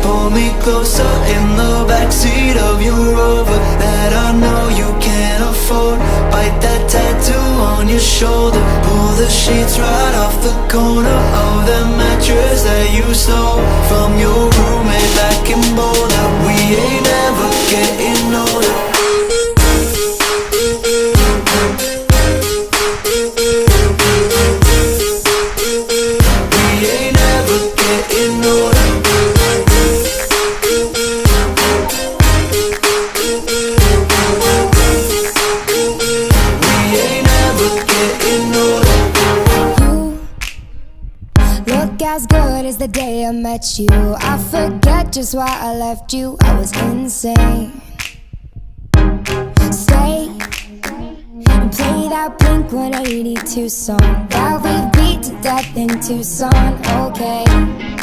Pull me closer in the backseat of your Rover that I know you can't afford. Bite that tattoo on your shoulder. Pull the sheets right off the corner of the mattress that you stole from your roommate back in Boulder. We ain't never getting older. Look as good as the day I met you. I forget just why I left you. I was insane. Stay and play that Blink-182 song that we beat to death in Tucson. Okay.